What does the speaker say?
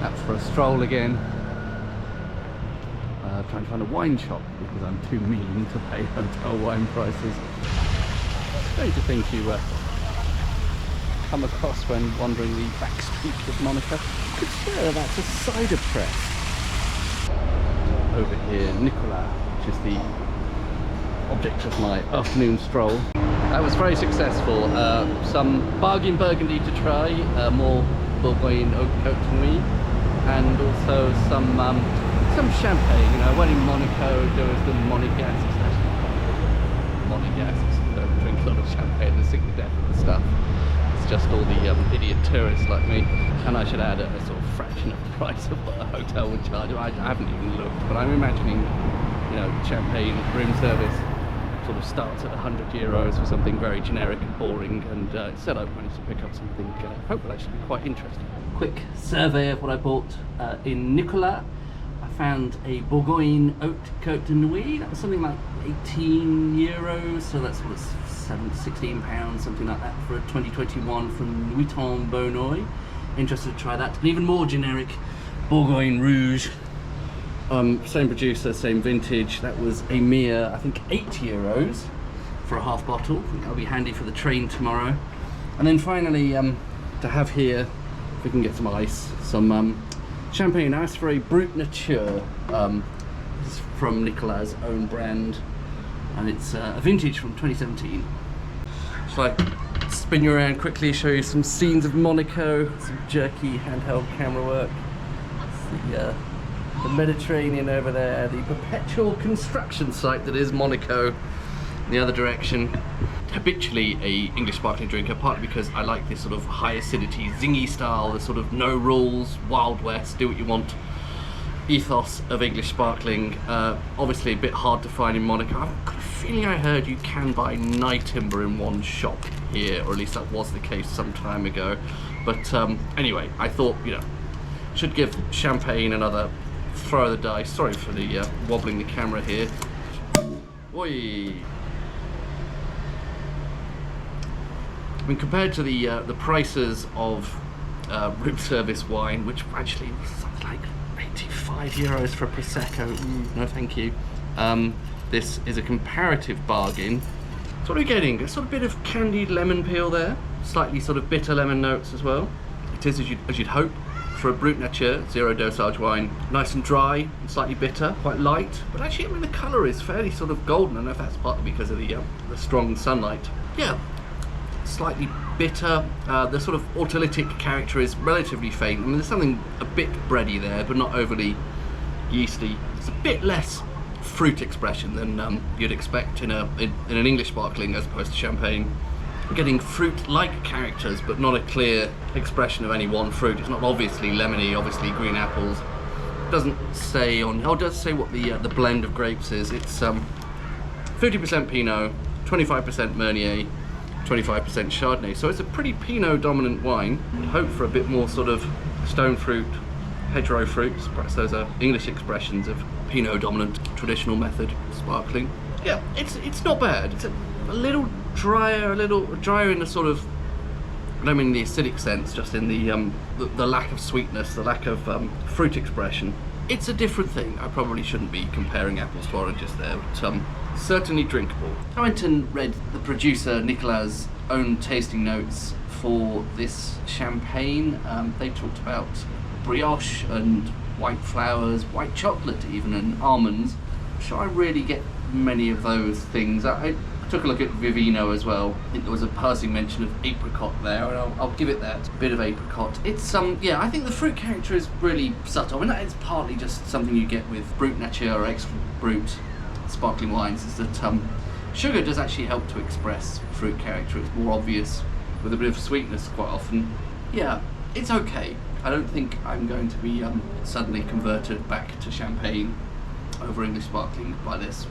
That's for a stroll again. Trying to find a wine shop because I'm too mean to pay hotel wine prices. Strange to think you come across when wandering the back streets of Monaco. I could swear that's a cider press. Over here, Nicolas, which is the object of my afternoon stroll. That was very successful. Some bargain burgundy to try, more Bourgogne Haute Nuit, and also some champagne. You know, when in Monaco there was the Monégasque. Monégasque. Don't drink a lot of champagne and sick to death of the stuff. It's just all the idiot tourists like me. And I should add a sort of fraction of the price of what a hotel would charge. I haven't even looked, but I'm imagining, you know, champagne room service sort of starts at €100 for something very generic and boring, and instead I've managed to pick up something I hope will actually be quite interesting. Quick survey of what I bought in Nicolas. I found a Bourgogne Haute Nuit. That was something like €18, so that's what, £16, something like that, for a 2021 from Nuit en Beaunois. Interested to try that. An even more generic Bourgogne Rouge. Same producer, same vintage. That was a mere, I think, €8 for a half bottle. I think that'll be handy for the train tomorrow. And then finally, to have here, if we can get some ice, some champagne. I asked for a Brut Nature. This is from Nicolas' own brand, and it's a vintage from 2017. Shall I spin you around quickly, show you some scenes of Monaco, some jerky handheld camera work. It's the Mediterranean over there, the perpetual construction site that is Monaco. In the other direction, habitually a English sparkling drinker, partly because I like this sort of high acidity, zingy style, the sort of no rules, Wild West, do what you want ethos of English sparkling. Obviously a bit hard to find in Monaco. I've got a feeling I heard you can buy night timber in one shop here, or at least that was the case some time ago. But anyway, I thought, you know, should give champagne another throw of the dice. Sorry for the wobbling the camera here. Oi. I mean, compared to the prices of room service wine, which actually was something like €85 for a Prosecco, no thank you. This is a comparative bargain. So what are we getting? A sort of bit of candied lemon peel there, slightly sort of bitter lemon notes as well. It is, as you'd hope, for a Brut Nature zero dosage wine. Nice and dry, and slightly bitter, quite light, but actually, I mean, the colour is fairly sort of golden. I don't know if that's partly because of the strong sunlight. Yeah, slightly bitter. The sort of autolytic character is relatively faint. I mean, there's something a bit bready there, but not overly yeasty. It's a bit less fruit expression than you'd expect in an English sparkling as opposed to champagne. We're getting fruit-like characters, but not a clear expression of any one fruit. It's not obviously lemony, obviously green apples. It doesn't say on. Oh, it does say what the blend of grapes is. It's 50% Pinot, 25% Meunier, 25% Chardonnay. So it's a pretty Pinot dominant wine. I'd hope for a bit more sort of stone fruit, hedgerow fruits. Perhaps those are English expressions of Pinot dominant traditional method sparkling. Yeah, it's not bad. It's a little drier in the sort of, I don't mean in the acidic sense, just in the lack of sweetness, the lack of fruit expression. It's a different thing. I probably shouldn't be comparing apples to oranges there, but certainly drinkable. I went and read the producer Nicolas' own tasting notes for this champagne. They talked about brioche and white flowers, white chocolate even, and almonds. I'm sure I really get many of those things. I took a look at Vivino as well. I think there was a passing mention of apricot there, and I'll give it that bit of apricot. It's yeah, I think the fruit character is really subtle. I mean, it's partly just something you get with Brut Nature or extra brut sparkling wines, is that sugar does actually help to express fruit character. It's more obvious with a bit of sweetness quite often. Yeah, it's okay. I don't think I'm going to be suddenly converted back to champagne over English sparkling by this.